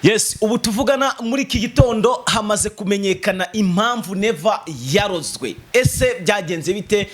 Yes, ubu tuvugana muri iki gitondo hamaze kumenyekana impamvu Neva yarozwe. Ese byagenze bite?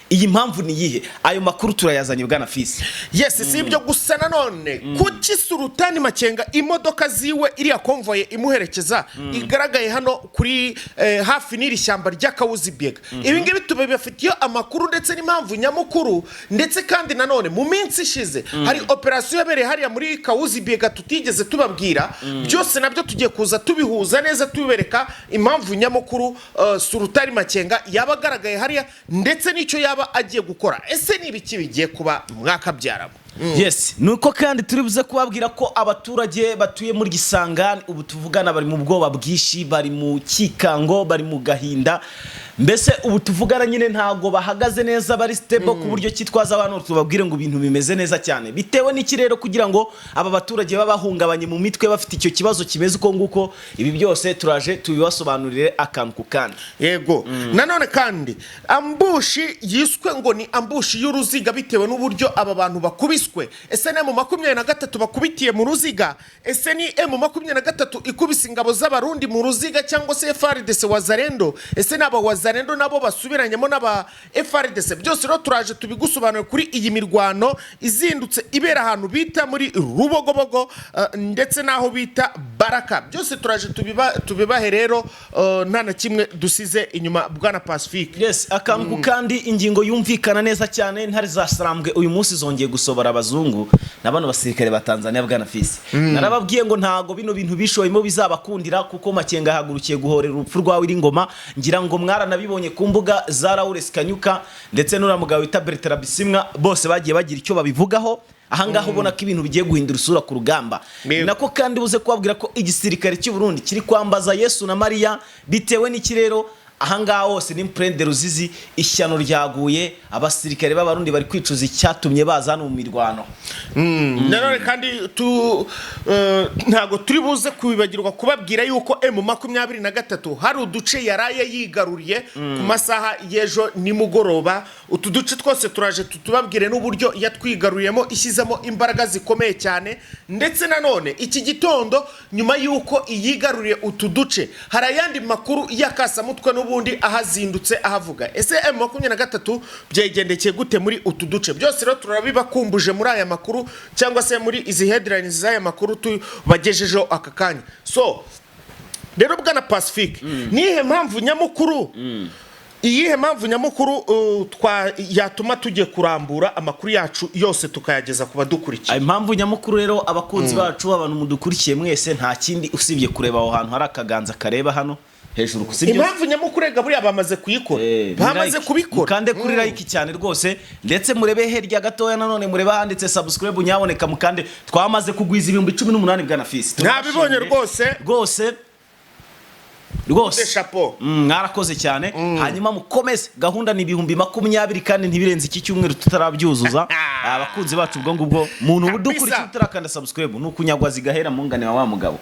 Iyi mpamvu ni yihe? Ayo makuru turayazanye bwana Fisi. Yes, si ibyo gusa nanone kuki Sultani Makenga imodoka ziwe iriya konvoye imuherekeza igaragaye hano kuri hafi n'iri shyamba ry'Akawuzi Biega. Ibi ngibi tubafitiye amakuru ndetse n'impamvu nyamukuru, ndetse kandi nanone mu minsi ishize hari operation yabereye hariya muri Kawuzi Biega tutigeze tubabwira. Byose nabyo tugiye kuza tubihuza neza tubereka impamvu nyamukuru Sultani Makenga yabagaragaye hariya ndetse n'icyo agiye gukora. Ese ni ibiki bigiye kuba mwaka byarabo? Yes, nuko kandi turibuze kubabwira ko abaturage batuye muri Gisangani ubu tuvugana bari mu bwoba bwishi, bari mu kikango, bari mu gahinda. Mbese ubu tuvugana nyine ntago bahagaze neza, bari stable ku buryo kitwaza abantu tubabwire ngo ibintu bimeze neza cyane. Bitewe n'ikirero kugira ngo aba baturage babahungabanye mu mitwe bafite icyo kibazo kimeze uko nguko, ibi byose turaje tubibasobanurire akantu ku kandi. Yego. Nanone kandi ambushi yiswe ngo ni ambushi y'uruziga bitewe n'uburyo aba bantu bakubiswe. Ese ni M23 bakubitiye mu ruziga? Ese ni M23 ikubise ingabo z'abarundi mu ruziga cyangwa se FARDC Wazalendo? Ese naba Wazalendo nabo basubiranyemo n'aba FARDC? Byose rero turaje tubigusobanura kuri iyi mirwano izindutse ibera ahantu bita muri Rubogobogo ndetse naho bita Baraka. Byose turaje tubibahe rero nta na kimwe dusize inyuma bwana Pacifique. Yes, akantu kandi ingingo yumvikana neza cyane. Ntari zasarambwe uyu munsi zongeye gusobora abazungu n'abana basirikare ba Tanzania bwana Fisi. Narababwiye ngo ntago bino bintu bishoyemo bizabakundira kuko Makenga hagurukiye guhorera urupfu rwawe iringoma. Ngira ngo mwaranabibonye ku mbuga za Lawrence Kanyuka ndetse n'uramugabo wita Bertrand Bisimwa, bose bagiye bagira icyo babivugaho. Ahangaho ubona ko ibintu bigiye guhindura isura ku rugamba. Nako kandi buze kubabwira ko igisirikare cy'u Burundi kiri kwambaza Yesu na Maria bitewe n'ikirero. Ahangaha hose ni Mprende Ruzizi, ishyano ryaguye, abasirikare b'abarundi bari kwicuza icyatumye baza hano mu mirwano. Nanone kandi ntago turi buze kubibagirwa kubabwira yuko M23 hari uduce yaraye yigaruriye ku masaha y'ejo nimugoroba. Utu duce twose turaje tutubabwire n'uburyo yatwigaruriyemo ishyizemo imbaraga zikomeye cyane. Ndetse nanone iki gitondo nyuma yuko iyigaruriye utu duce hari ayandi makuru y'akasamutwe n'ubundi ahazindutse ahavuga. Ese M23 byegendekeye gute muri utu duce? Byose rero turabibakumbuje muri aya makuru cyangwa se muri izi headlines z'aya makuru tubagejejeho aka kanya. So rero bwana Pacifique, nihe mpamvu nyamukuru iyihe mpamvu nyamukuru yatuma tugiye kurambura amakuru yacu yose tukayageza ku badukurikiye? Impamvu nyamukuru rero abakunzi bacu, abantu mudukurikiye mwese, nta kindi usibye kureba aho hantu hari akaganza kareba hano hejuru kusibyo. Impamvu nyamukuru buriya bamaze kuyikora, bamaze kubikora. Mukande kuri like cyane rwose, ndetse murebe herya gatoya nanone mureba handitse subscribe nyaboneka mukande. Twamaze kugwiza 18,000 bwana Fisi. Nabibonye rwose chapeau. Mwarakoze cyane. Hanyuma mukomeze, gahunda ni 20,000 kandi ntibirenze iki cyumweru tutarabyuzuza. Abakunzi bacu ubwo ngubwo muntu udukurikira utarakanda subscribe nukunyagwa zigahera mu ngane wa mugabo.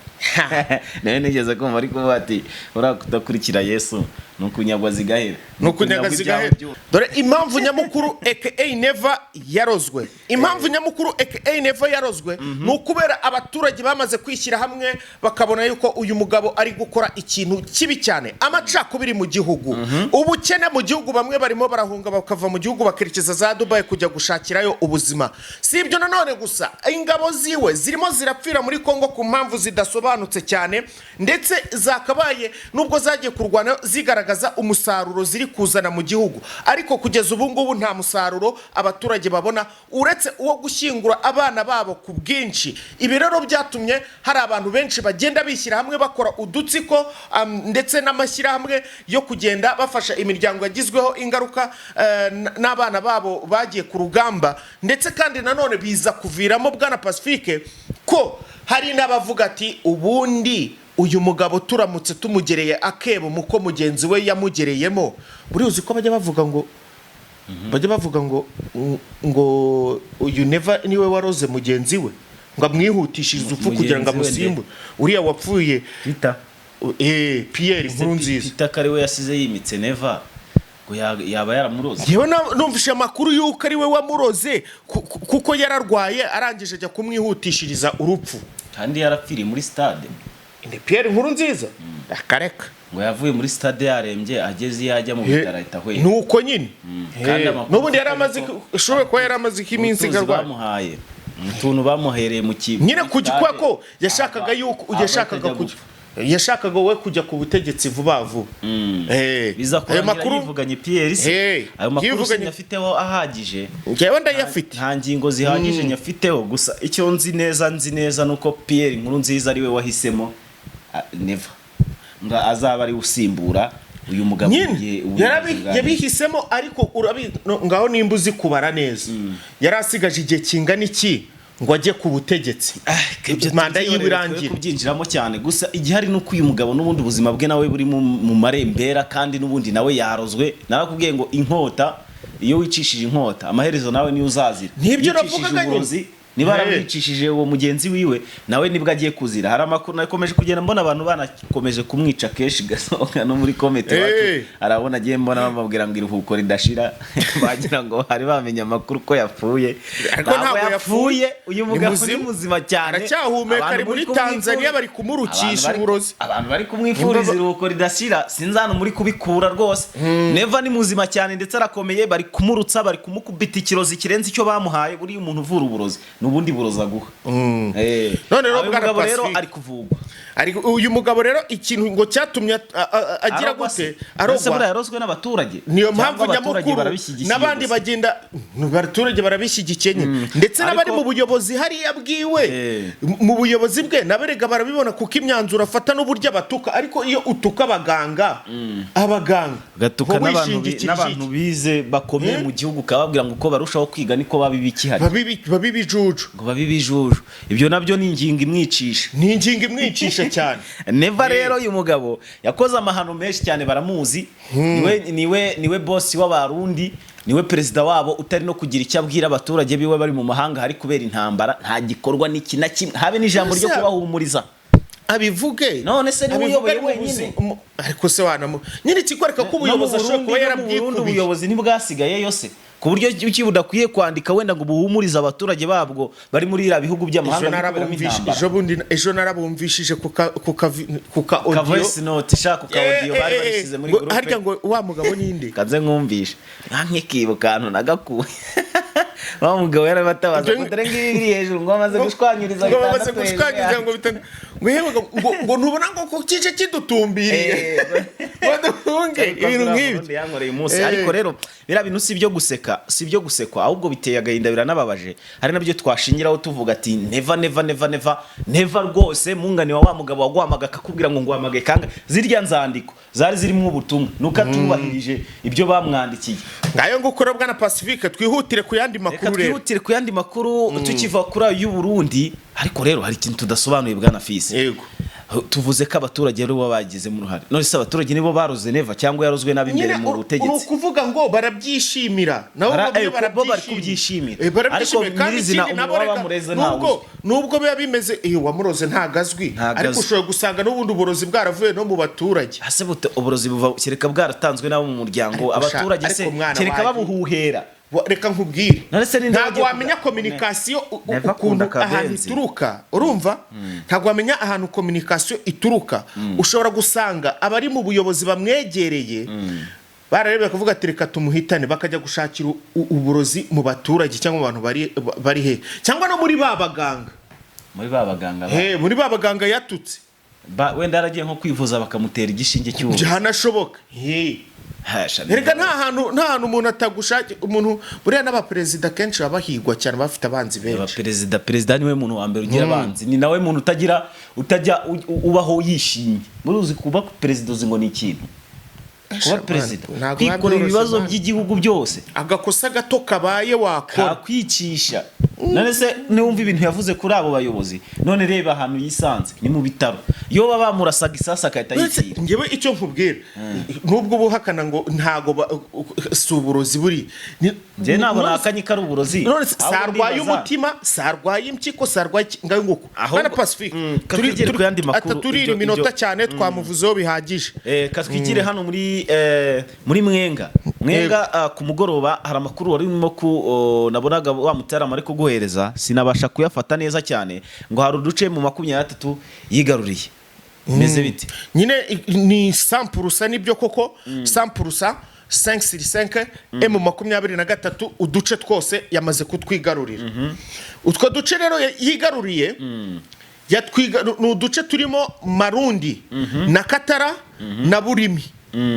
Naye nigeze kumva ariko bati urakudakurikira Yesu nukunyagwa zigahera. Nukunyagwa zigahera. Dore impamvu nyamukuru aka Neva yarozwe. Impamvu nyamukuru aka Neva yarozwe nukubera abaturage bamaze kwishyira hamwe bakabona yuko uyu mugabo ari gukora ikintu kibi cyane. Amacakubiri mu gihugu, ubukene mu gihugu, bamwe barimo barahunga bakava mu gihugu bakerekeza za Dubai kujya gushakirayo ubuzima. Si ibyo nanone gusa, ingabo ziwe zirimo zirapfira muri Kongo ku mpamvu zidasobanutse cyane, ndetse zakabaye nubwo zagiye kurwana zigaragaza umusaruro ziri kuzana mu gihugu, ariko kugeza ubu ngubu nta musaruro abaturage babona uretse uwo gushyingura abana babo ku bwinshi. Ibi rero byatumye hari abantu benshi bagenda bishyira hamwe bakora udutsiko ndetse n'amashyirahamwe yo kugenda bafasha imiryango yagizweho ingaruka n'abana babo bagiye ku rugamba. Ndetse kandi nanone biza kuviramo bwana Pacifique ko hari n'abavuga ati ubundi uyu mugabo turamutse tumugereye akebo muko mugenzi we yamugereyemo. Buri uzi ko bajya bavuga ngo uyu Neva niwe waroze mugenzi we ngo amwihutishirize upfu kugira ngo amusimbure. Uriya wapfuye Pierre Nkurunziza Peter we yasize yimitse Neva ngo yaba yaramuroze. Yewe numvishe amakuru yuko ari we wamuroze kuko yararwaye arangije ajya kumwihutishiriza urupfu. kandi yarapfiriye muri stade. ni Pierre Nkurunziza akareka ngo yavuye muri stade yarembye ageze iyo ajya mu bitaro ahita ahwera. nuko nyine Kandi amakuru n'ubundi yari amaze ishoboye kuba yari amaze iminsi garwa bamuhaye utuntu bamuhereye mu kigo nyine kujya ko yashakaga yuko yashakaga we kujya ku butegetsi vuba vuba. biza kurangira yivuganye Pierre se ayo makuru nyafiteho ahagije njyewe ndayafite nta ngingo zihagije nyafiteho gusa icyo nzi neza nuko Pierre Nkurunziza ari we wahisemo Neva nga azaba ari usimbura uyu mugabo yabihisemo ariko ngaho nimba uzi kubara neza yari asigaje igihe kingana iki ngo ajye ku butegetsi manda y'ibirangira kubyinjiramo cyane gusa igihari nuko uyu mugabo n'ubundi ubuzima bwe nawe buri mu marembera kandi n'ubundi nawe yarozwe narakubwiye ngo inkota iyo wicishije inkota amaherezo nawe niyo uzazira nibyo navugaga nyine niba aramwicishije uwo mugenzi wiwe nawe nibwo agiye kuzira hari amakuru nakomeje kugenda mbona abantu banakomeje kumwica keshi gasohoka no muri comment wacu arabona agiye mbona bamubwira ngo iruhuko ridashira bagira ngo hari bamenye amakuru ko yapfuye ntabwo yapfuye uyu mugabo ni muzima cyane aracyahumeka ari muri Tanzania bari kumurukisha uburozi abantu bari kumwifuriza iruhuko ridashira sinzano muri kubikura rwose Neva ni muzima cyane ndetse arakomeye bari kumurutsa bari kumukubita ikirozi kirenze icyo bamuhaye buri umuntu uvura uburozi nubundi buroza guha none rero ari kuvugwa uyu mugabo rero ikintu ngo cyatumye agira gute arogwa yarozwe n'abaturage niyo mpamvu nyamukuru n'abandi bagenda abaturage barabishyigikiye ndetse n'abari mu buyobozi hariya bwiwe mu buyobozi bwe naberega barabibona kuko imyanzuro afata n'uburyo abatuka ariko iyo utuka abaganga gatuka n'abantu bize bakomeye mu gihugu kababwira ngo uko barushaho kwiga niko babibikihari babibijuju ngo babibijuju ibyo nabyo ni ingingo imwicisha cyane Neva rero uyu mugabo yakoze amahano menshi cyane baramuzi niwe boss w'abarundi niwe perezida wabo utari no kugira icyo abwira abaturage biwe bari mu mahanga hari kubera intambara nta gikorwa n'iki na kimwe habe n'ijambo ryo kubahumuriza abivuge none se ni uyoboye wenyine ariko se wanamu nyine kikwereka ko ubuyobozi ashobora kuba yarabwikubiye ubuyobozi ntibwasigaye yose ku buryo ukibudakwiye kwandika wenda ngo buhumurize abaturage babwo bari muri ira bihugu by'amahanga ejo narabumvishije kuka audio voice note shaka kuka audio bari barisize muri groupe harya ngo wa mugabo ninde kaze nkumvisha nkikibukantu nagakuye wa mugabo yarabatabaza kudare ngiri hejuru ngo amaze gushwanyuriza ngo ntubona ngo ko kice kidutumbiriye badufunge ibintu nk'ibi yankoreye umunsi ariko rero bira bintu si byo gusekwa ahubwo biteye agahinda biranababaje hari nabyo twashingiraho tuvuga ati neva rwose mungane wa mugabo wagwamaga akakubwira ngo ngwamage kanga zirya nzandiko zari zirimo ubutumwa nuko atubahirije ibyo bamwandikiye ngayo ngukora bwana Pacifique twihutire ku yandi makuru tukiva kuri y'u Burundi ariko rero hari ikintu tudasobanuye bwana Fisi yego tuvuze ko abaturage rero babagize mu ruhare none se abaturage nibo baroze Neva cyangwa yarozwe nabi imbere mu butegetsi ni ukuvuga ngo barabyishimira nabo barabyishimira ariko mirizina umubaba bamureze nubwo biba bimeze iyo wamuroze ntagazwi ariko ushobora gusanga n'ubundi uburozi bwaravuye no mu baturage ase bute uburozi buva kereka bwaratanzwe nabo mu muryango abaturage se kereka babuhuhera reka nkubwire ntabwo wamenya communication ukuntu ahantu ituruka urumva ntabwo wamenya ahantu communication ituruka ushobora gusanga abari mu buyobozi bamwegereye bararebye kuvuga ati reka tumuhitane bakajya gushakira uburozi mu baturage cyangwa mu bantu bari he cyangwa no muri babaganga muri babaganga yatutse wenda aragiye nko kwivuza bakamutera igishinge cy'ubu byanashoboka Erega nta hantu umuntu atagushaka umuntu buriya n'abaperezida kenshi babahigwa cyane bafite abanzi benshi perezida niwe muntu wa mbere ugira abanzi ni nawe muntu utajya ubaho yishimye muruzi kuba perezida uzi ngo ni ikintu kuba perezida kwikorera ibibazo by'igihugu byose agakosa gato kabaye wakora kwicisha none se niwumva ibintu yavuze kuri abo bayobozi none reba ahantu yisanze ni mu bitaro iyo baba bamurasaga isasa akahita yipfira ngewe icyo nkubwira nubwo buhakana ngo ntago suburozi buri je nabo nakanyika ari uburozi none sarwaye umutima sarwaye impyiko sarwaye ngayo nguko bana Pacifique turi iminota cyane twamuvuzeho bihagije katwigire hano muri mwenga mwenga ku mugoroba hari amakuru wari urimo nabonaga wa mutarama ari kuguhereza sinabasha kuyafata neza cyane ngo hari uduce mu 23 yigaruriye meze bite nyine ni 100% nibyo koko 100% 5/5 M23 uduce twose yamaze kutwigarurira utwo duce rero yigaruriye ni uduce turimo Marundi na Katara na Burimi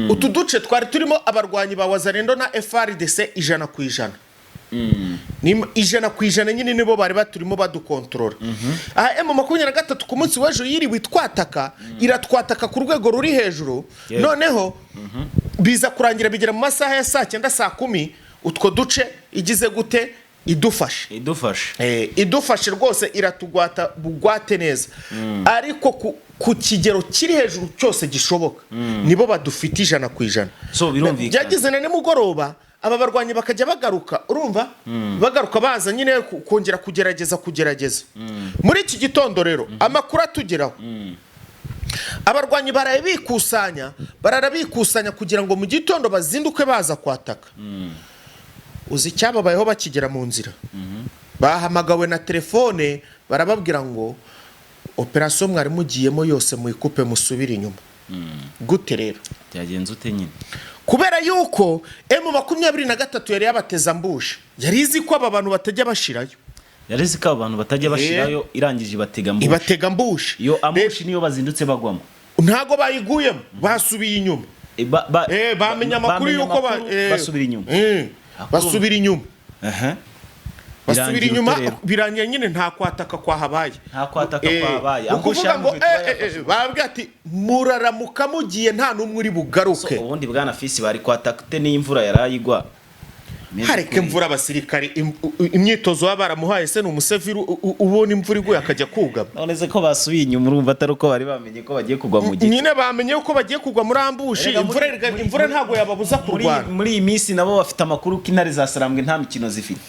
utu duce twari turimo abarwanyi ba Wazalendo na FARDC 100%. Ni 100% nyine nibo bari baturimo badukontrola. Aha M23 ku munsi w'ejo yiriwe itwataka iratwataka ku rwego ruri hejuru noneho biza kurangira bigera mu masaha ya saa 9 saa 10 utwo duce igize gute idufashe rwose iratugwata bugwate neza ariko ku kigero kiri hejuru cyose gishoboka nibo badufite 100%. So birumvikana byagize na nimugoroba aba barwanyi bakajya bagaruka urumva bagaruka baza nyine kongera kugerageza muri iki gitondo rero amakuru atugeraho abarwanyi barabikusanya kugira ngo mu gitondo bazinduke baza kwataka uzi cyababayeho bakigera mu nzira bahamagawe na telefone barababwira ngo operation mwari mugiyemo yose muyikupe musubire inyuma gute rero byagenze ute nyine kubera yuko M23 yari yabateza mbusha yari izi ko aba bantu batajya bashirayo irangije ibatega mbusha iyo ambushi niyo bazindutse bagwamo ntago bayiguyemo basubiye inyuma bamenya amakuru yuko basubira inyuma birangiye nyine nta kwataka kwahabaye ukuvuga ngo babwira ati muraramuka mugiye nta numwe uri bugaruke ubundi bwana Fisi bari kwatakute n'imvura yarayigwa hareke mvura abasirikari imyitozo baramuhaye se ni umuseviri ubona imvura iguye akajya kugama none se ko basubiye inyuma urumva atari uko bari bamenye ko bagiye kugwa mu gihe nyine bamenye ko bagiye kugwa muri ambushi imvura ntago yababuza kurwana muri iyi minsi nabo bafite amakuru ko intare za Sarambwe nta mikino zifite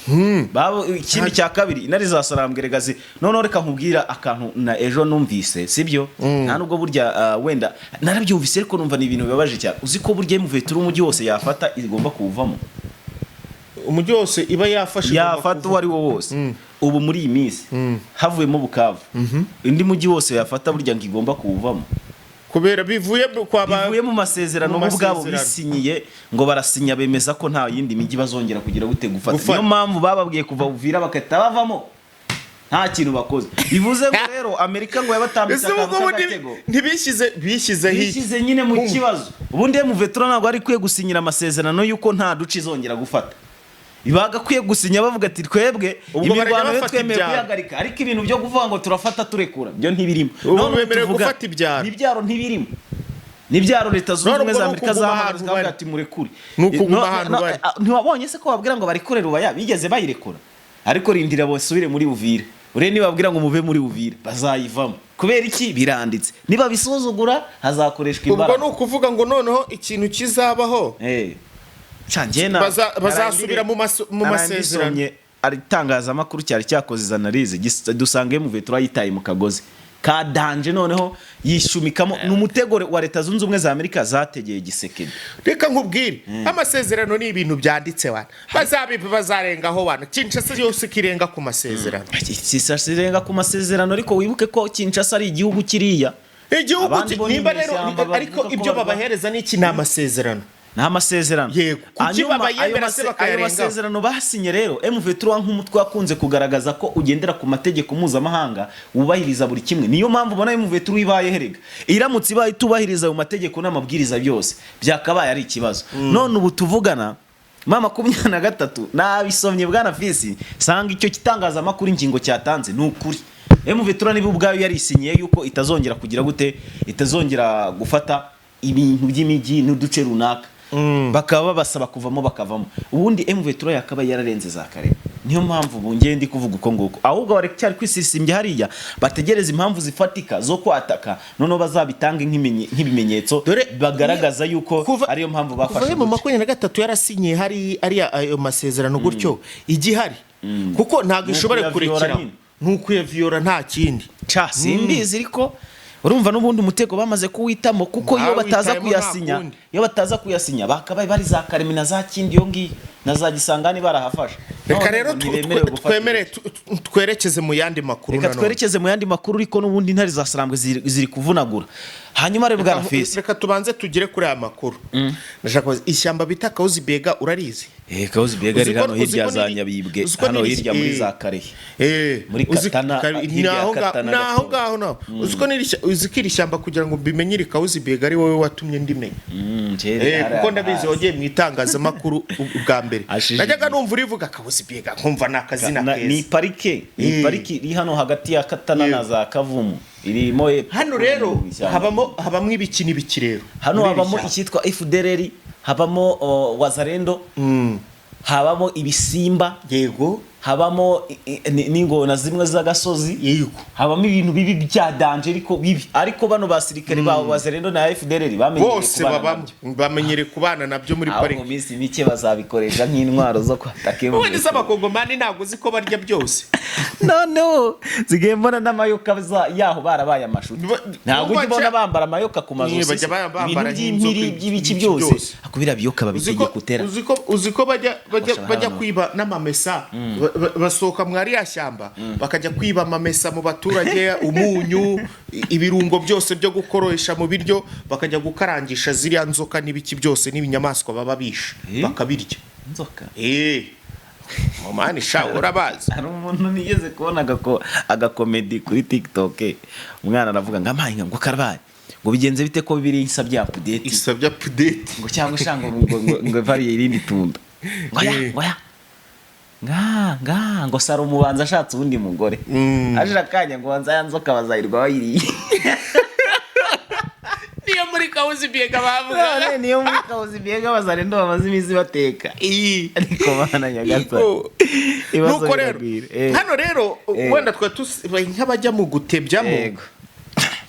ikindi cya kabiri intare za Sarambwe regazi none reka nkubwira akantu na ejo numvise sibyo nta nubwo burya wenda narabyumvise ariko numva ni ibintu bibabaje cyane uzi ko burya M23 umujyi wose yafata igomba kuwuvamo umujyi wose iba yafata uwari wo wose ubu muri iyi minsi havuyemo Bukavu indi mujyi wose yafata burya ngo igomba kuwuvamo kubera bivuye mu masezerano ubwabo bisinyiye ngo barasinya bemeza ko nta yindi mijyi bazongera kugira gute gufata niyo mpamvu bababwiye kuva Uvira bakahita bavamo nta kintu bakoze bivuze ngo rero Amerika ngo yabatambitse agatego bishyize nyine mu kibazo ubundi M23 ntabwo ari kwiye gusinyira amasezerano yuko nta duce izongera gufata ibagakwiye gusinya bavuga ati twebwe imirwano yo twemeye kuyagarika ariko ibintu byo kuvuga ngo turafata turekura byo ntibirimo none bemereye gufata ibyaro ntibirimo n'ibyaro leta zunze ubumwe za Amerika zahamagaye ati murekure ntiwabonye se ko babwira ngo barikorera ubaya bigeze bayirekura ariko rindira bosubire muri Uvira ure nibabwira ngo muve muri Uvira bazayivamo kubera iki biranditse niba bisuzugura hazakoreshwa imbaraga ubwo nukuvuga ngo noneho ikintu kizabaho bazasubira mu masezerano aritangazamakuru cyari cyakoze analize dusange M23 yitaye mu kagozi kadanje noneho yishumikamo n'umutego wa leta zunze ubumwe za Amerika zategeye Gisekedi reka nkubwire amasezerano ni ibintu byanditse wana bazarengaho wana Kinshasa yose kirenga ku masezerano kirenga ku masezerano ariko wibuke ko Kinshasa ari igihugu kiriya nimba rero ariko ibyo babahereza n'iki n'amasezerano nta masezerano ayo masezerano basinye rero M23 nk'umutwe wakunze kugaragaza ko ugendera ku mategeko mpuzamahanga wubahiriza buri kimwe niyo mpamvu ubona M23 ibaye herega iramutse ibaye tubahiriza ayo mategeko n'amabwiriza byose byakabaye ari ikibazo none ubu tuvugana mama 23 nabisomye bwana Fisi sanga icyo kitangaza amakuru ingingo cyatanze n'ukuri M23 niba ubwayo yarisinyiye yuko itazongera kugira gute itazongera gufata ibintu by'imijyi n'uduce runaka bakaba basaba kuvamo bakavamo ubundi M23 yakaba yararenze za kare niyo mpamvu bungiye ndi kuvuga uko nguko ahubwo bari kwisisimbye hariya bategereza impamvu zifatika zo kwataka none bazabitanga nk'ibimenyetso bagaragaza yuko ariyo mpamvu bafashe mu 23 yarasinyiye hari ayo masezerano gutyo igihari kuko ntago ishobora kurekera nkuko yaviora nta kindi simbizi ariko urumva n'ubundi umutego bamaze kuwitamo kuko iyo bataza Bawitayemo kuyasinya nta kundi. iyo bataza kuyasinya bakabaye bari za Karemi na za Kindi iyo ngiyo na za Gisangani barahafashe. reka None rero ntibemerewe gufata twemere twerekeze mu yandi makuru reka nanone. twerekeze mu yandi makuru ariko n'ubundi intare za Sarambwe ziri kuvunagura. Hanyuma rero bwana Fisi, reka tubanze tugere kuri aya makuru. Ndashaka kubaza, ishyamba bita Kahuzi Biega urarizi? Kahuzi Biega riri hano Uzi ko hirya za niri- Nyabibwe, uzi ko hano niri- hirya muri za Karehe. Muri uzi- Katana, hirya ya Katana naho gatoya. ngaho naho uzi ko uzi ko iri shyamba kugira ngo mbimenye iri Kahuzi Biega ari wowe watumye ndimenya. Kuko ndabizi wagiye mu itangazamakuru ubwa mbere. Ashije. Najyaga numva urivuga Kahuzi Biega nkumva ni akazina Ni keza. parike iri hano hagati ya Katana na za Kavumu, irimo Hano rero habamo ibiki n'ibiki rero. hano muri iri habamo shyamba. icyitwa FDLR, habamo Wazalendo, habamo ibisimba, Yego. habamo n'ingona zimwe z'agasozi, Yego. habamo ibintu bibi bya danje ariko bano basirikare ba Wazalendo na FDLR bamenyereye Bose kubana babamo nabyo. bamenyere kubana nabyo muri Aho mu parike. minsi mike bazabikoresha nk'intwaro zo kwataka Ubundi z'abakongomani ntabwo uzi ko barya byose. noneho zigiye mbona n'amayoka yaho barabaye amashuti, ntabwo ujya ubona bambara amayoka ku mazosi, Bajya bambara ibintu by'impiri by'ibiki byose akubira biyoka babitegeye kutera. uzi ko bajya kwiba n'amamesa basohoka mu ariya shyamba bakajya kwiba amamesa mu baturage, umunyu, ibirungo byose byo gukoresha mu biryo, bakajya gukarangisha ziriya nzoka n'ibiki byose n'ibinyamaswa baba bishe bakabirya. Inzoka Omani sha urabazi. hari umuntu nigeze kubona agakomedi kuri TikTok, umwana aravuga ngo amahinga ngo karabaye ngo bigenze bite ko bibiri isabye update Isabye update. ngo cyangwa shango ngo variye irindi tunda ngo ya ngo Salomo ubanza ashatse ubundi mugore aje akanya ngo wanza ya nzoka bazayirwa bayiriye. Niyo muri Kahuzi Biega bavuga. niyo muri Kahuzi Biega Wazalendo bamaze iminsi bateka ariko bana Nyagasani nuko rero hano rero wenda twa nk'abajya mu gutebyamo.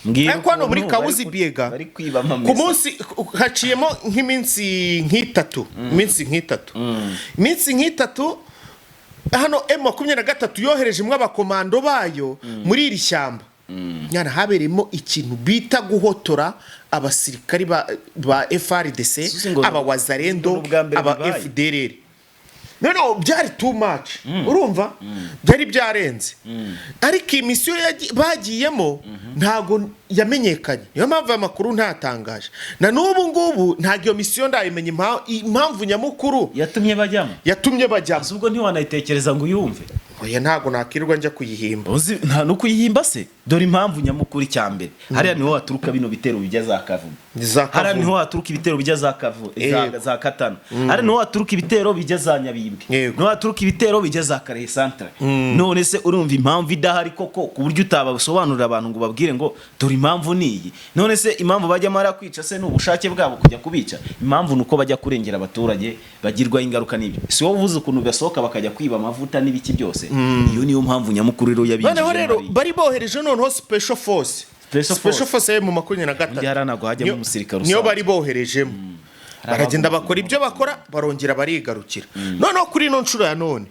Ariko hano muri Kahuzi Biega ku munsi haciyemo nk'iminsi nk'itatu iminsi nk'itatu hano M23 yoherejemo abakomando bayo muri iri shyamba. Nyana habereyemo ikintu bita guhotora abasirikari ba FRDC, aba Wazalendo, aba FDLR. No, byari too much. Urumva? Byari byarenze. Ariko imisiyo bagiyemo ntago yamenyekanye. Niyo mpamvu amakuru ntatangaje. Na n'ubu ngubu ntago iyo misiyo ndayimenye impamvu nyamukuru yatumye bajyamo. Ubwo ntiwanayitekereza ngo uyumve. Oya ntago nakirirwa njya kuyihimba. Nta no kuyihimba se. Dore impamvu nyamukuru cyambere. Hariya niho haturuka bino bitero bijya za Kavumu. Hariya niho haturuka ibitero bijya za Kavumu, za Katana. Hariya niho haturuka ibitero bijya za Nyabibwe. Niho haturuka ibitero bijya za Karehe Centre. None se urumva impamvu idahari koko ku buryo utabasobanurira abantu ngo babwire ngo dore impamvu niyi. None se impamvu bajya mara kwica se n'ubushake bwabo kujya kubica. Impamvu nuko bajya kurengera abaturage bagirwa ingaruka n'ibyo. Si wowe uvuze ukuntu basohoka bakajya kwiba amavuta n'ibiki byose. Iyo niyo mpamvu nyamukuru rero yabinjije. Noneho rero bari bohereje noneho special force mu 23 niyo bari boherejemo. Baragenda bakora ibyo bakora barongera barigarukira. Noneho kuri ino nshuro ya none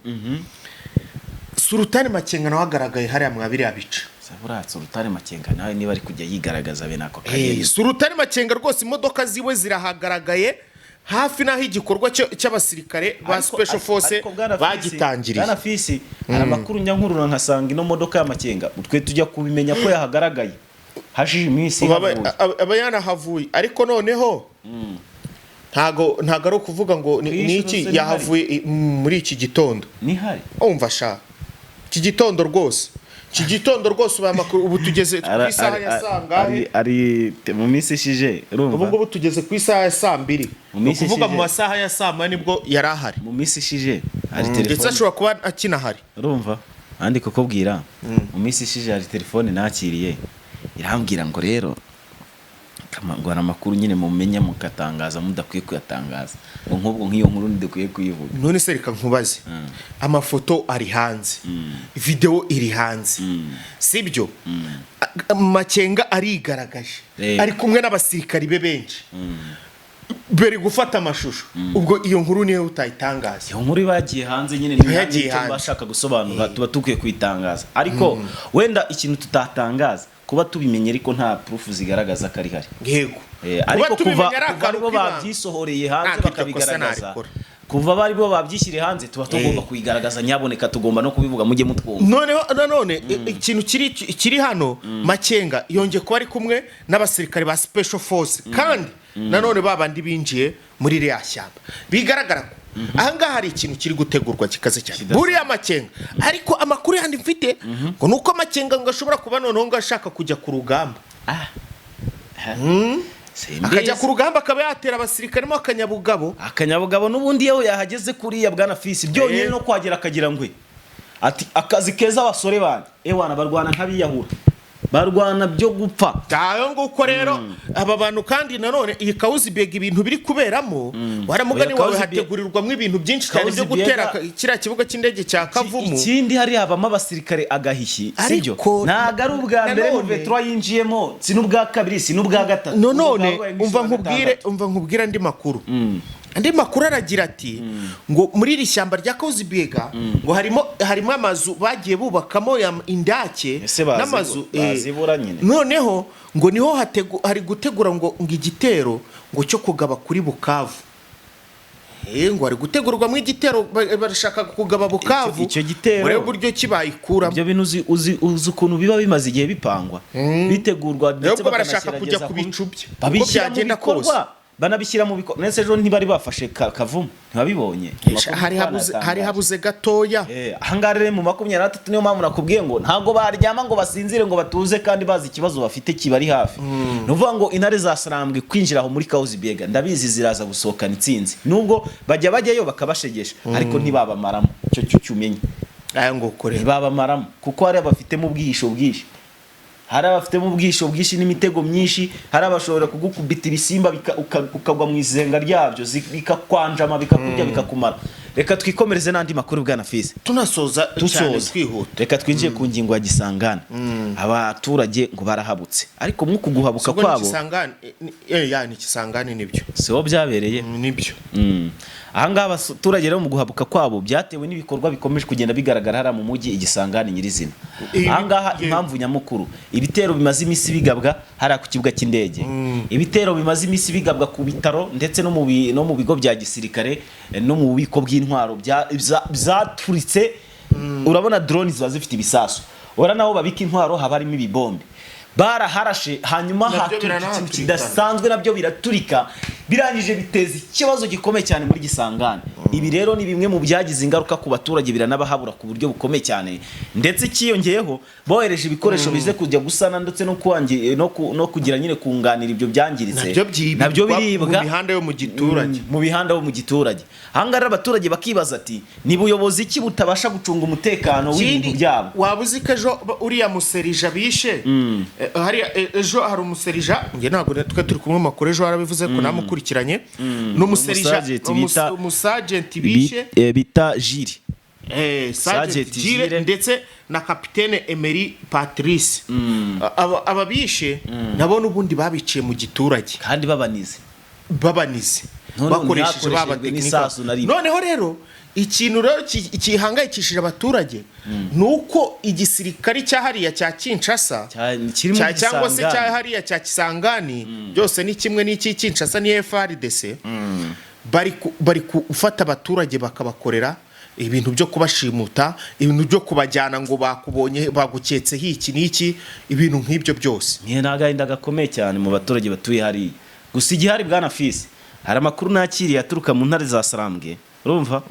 Sultani Makenga nawe agaragaye hariya mwabiriya bica. Sultani Makenga nawe niba ari kujya yigaragaza bene ako kageni. Sultani Makenga rwose imodoka ziwe zirahagaragaye hafi naho igikorwa cy'abasirikare ba special force bagitangiriye. Bwana Fisi hari amakuru nyankurura nkasanga ino modoka y'Amakenga twe tujya kubimenya ko yahagaragaye hashije iminsi abayana havuye ariko noneho ntago ari ukuvuga ngo niki yahavuye muri iki gitondo. Nihari umva sha iki gitondo rwose ubu tugeze ku isaha ya sangahe ari mu minsi ishije urumva ubu ngubu tugeze ku isaha ya 2:00 ukuvuga mu masaha ya 4:00 nibwo yarahari mu minsi ishije hari telefone ndetse ashobora kuba akinahari urumva andi kukubwira mu minsi ishije hari telefone nakiriye irambwira ngo rero ngo amakuru nyine mumenya mukatangaza mudakwiye kuyatangaza ngo nk'ubwo nk'iyo nkuru ndikwiye kuyivuga. None se reka nkubaze amafoto ari hanze video iri hanze sibyo Makenga arigaragaje ari kumwe n'abasirikari be benshi bari gufata amashusho ubwo iyo nkuru niyo utayitangaza. Iyo nkuru bagiye hanze nyine nicyo bashaka gusobanura tuba tukwiye kuyitangaza ariko wenda ikintu tutatangaza kuba tubimenye ariko nta proof zigaragaza ko ari hari. yego Ariko kuva ari bo babyisohoreye hanze Ntabwo iryo kosa bakabigaragaza, narikora. kuva bari bo babyishyiriye hanze tuba tugomba kuyigaragaza, nyaboneka tugomba no kubivuga, mujye mutwumva. noneho nanone ikintu kiri hano Makenga yongeye kuba ari kumwe n'abasirikare ba special force kandi nanone babandi binjiye muri iriya shyamba bigaragara ko ahangaha hari ikintu kiri gutegurwa kikaze cyane buriya Makenga. Ariko amakuru yandi mfite ngo nuko Makenga ngo ashobora kuba noneho ngo ashaka kujya ku rugamba, akajya ku rugamba akaba yatera abasirikare mo akanyabugabo n'ubundi yewe yahageze kuriya bwana Fisi byonyine no kwagera akagira ngwe ati akazi keza abasore bandi ewana barwana nk'abiyahura, barwana byo gupfa. Tayo nguko rero aba bantu kandi nanone iyi Kauzibega ibintu biri kuberamo waramugani wawe hategurirwamo ibintu byinshi cyane byo gutera kiriya kibuga cy'indege cya Kavumu. Ikindi hari habamo abasirikare agahishi, sibyo ntago ari ubwa mbere mu Vetura yinjiyemo, si n'ubwa kabiri, si n'ubwa gatatu. None umva nkubwira andi makuru. Andi makuru aragira ati ngo muri iri shyamba rya Kauzibega ngo harimo amazu bagiye bubakamo indake n'amazu noneho ngo niho hari gutegura ngo igitero ngo cyo kugaba kuri Bukavu. Ngo hari gutegurwa mu igitero barashaka kugaba Bukavu. Icyo gitero muri buryo kibayikuramo ibyo bintu uzi ukuntu biba bimaze igihe bipangwa bitegurwa ndetse barashaka kujya kubicubya babishyira mu bikorwa, banabishyira mu bikorwa. Nese ejo ntibari bafashe Kavumu, ntibabibonye hari habuze gatoya. Ahangaha rero mu 23 niyo mpamvu nakubwiye ngo ntago baryama ngo basinzire ngo batuze kandi bazi ikibazo bafite kibari hafi. Nuvuga ngo intare zasarambwe kwinjira aho muri Kauzibega ndabizi ziraza gusohokana itsinzi, nubwo bajyayo bakabashegesha ariko ntibabamaramo. Cyo cyumenye aya ngo kore ntibabamaramo kuko hari abafitemo ubwihisho bwinshi, hari abafitemo ubwisho bwinshi n'imitego myinshi, hari abashobora kugukubita ibisimba ukagwa mu izenga ryabyo bikakwanjama bikakurya bikakumara. Reka twikomereze n'andi makuru bwana Fisi tunasoza cyane twihuta. Reka twinjiye ku ngingo ya Gisangani. Abaturage ngo barahabutse ariko mu kuguhabuka kwabo ni Gisangani nibyo siho byabereye nibyo. Ahangaha abaturage rero mu guhabuka kwabo byatewe n'ibikorwa bikomeje kugenda bigaragara hara mu mujyi Igisangani nyirizina. Ahangaha impamvu nyamukuru ibitero bimaze imisi bigabwa hara ku kibuga cy'indege, ibitero bimaze imisi bigabwa ku bitaro ndetse no mu bigo bya gisirikare no mu bubiko bw'intwaro byaturitse. Urabona drone ziba zifite ibisasu, ora naho babika intwaro haba harimo ibibombe baraharashe, hanyuma haturika ikintu kidasanzwe nabyo biraturika birangije biteza ikibazo gikomeye cyane muri Gisangani. Ibi rero ni bimwe mu byagize ingaruka ku baturage biranabahabura ku buryo bukomeye cyane, ndetse kiyongeyeho bohereje ibikoresho bize kujya gusana ndetse no kugira nyine kunganira ibyo byangiritse nabyo biribwa mu mihanda yo mu giturage. Ahangaha abaturage bakibaza ati ni buyobozi ki butabasha gucunga umutekano w'ibintu byabo. Waba uzi ko ejo uriya muserija bishe ejo hari umuserija nge ntabwo twe turi kumwe makuru ejo harabivuze ko namukurikiranye n'umuserija umusagenti bishe bita Jiri Sergeant Jire ndetse na Kapitene Emery Patrice. Ababishe nabo n'ubundi babiciye mu giturage kandi babanize bakoresheje babatekinika. Noneho rero ikintu rero kihangayikishije abaturage nuko igisirikari cyahariya cya Kinshasa cyangwa se cyahariya cya Kisangani byose ni kimwe n'iki Kinshasa ni FARDC bari gufata abaturage bakabakorera ibintu byo kubashimuta, ibintu byo kubajyana ngo bakubonye baguketseho iki n'iki, ibintu nk'ibyo byose. Niye nagahinda gakomeye cyane mu baturage batuye hari. Gusa igihari bwana Fisi hari amakuru nakiriye aturuka mu ntare za Sarambwe, urumva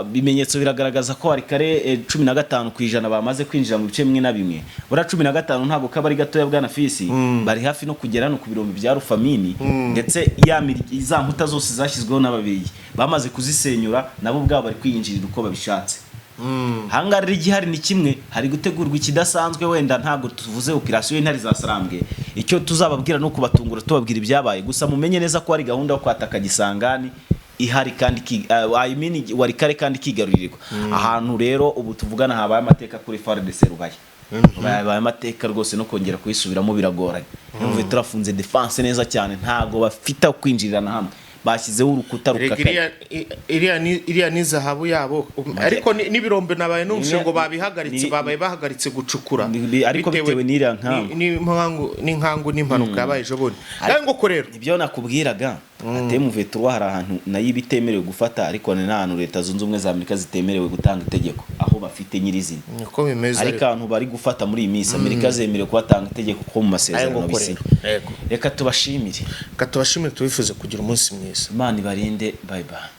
bimenyetso biragaragaza ko hari kare 15% bamaze kwinjira mu bice bimwe na bimwe. Bura 15 ntago kabari gatoya bwana Fisi bari hafi no kugera no ku birombe bya Rufamini ndetse za nkuta zose zashyizweho n'ababiri bamaze kuzisenyura nabo bwabo bari kwinjirira uko babishatse. Hangara igihari ni kimwe, hari gutegurwa ikidasanzwe wenda ntago tuvuze operation y'intare za Sarambwe. Icyo tuzababwira no kubatungura tubabwira ibyabaye, gusa mumenye neza ko hari gahunda yo kwataka Gisangani ihari kandi wari kare kandi kigarurirwa ahantu. Rero ubu tuvugana habaye amateka kuri FARDC Rubaye, babaye amateka rwose no kongera kuyisubiramo biragoranye. Numva turafunze defense neza cyane, ntago bafita kwinjirirana hamwe bashyizeho urukuta rukakaye. iriya ni zahabu yabo ariko n'ibirombe nabaye numvise ngo babaye bahagaritse gucukura ariko bitewe n'iriya n'inkangu n'impanuka yabaye ejo bundi ngo ko rero ibyo nakubwiraga atemuveto hari ahantu nayo ibitemerewe gufata ariko ni n'ahantu leta zunze ubumwe za Amerika zitemerewe gutanga itegeko aho bafite nyirizina niko bimeze ariko ahantu bari gufata muri iyi minsi Amerika zemerewe kubatanga itegeko ko mu masezerano bisi. Reka tubashimire tubifuze kugira umunsi mwiza. Imana ibarinde. Bye bye.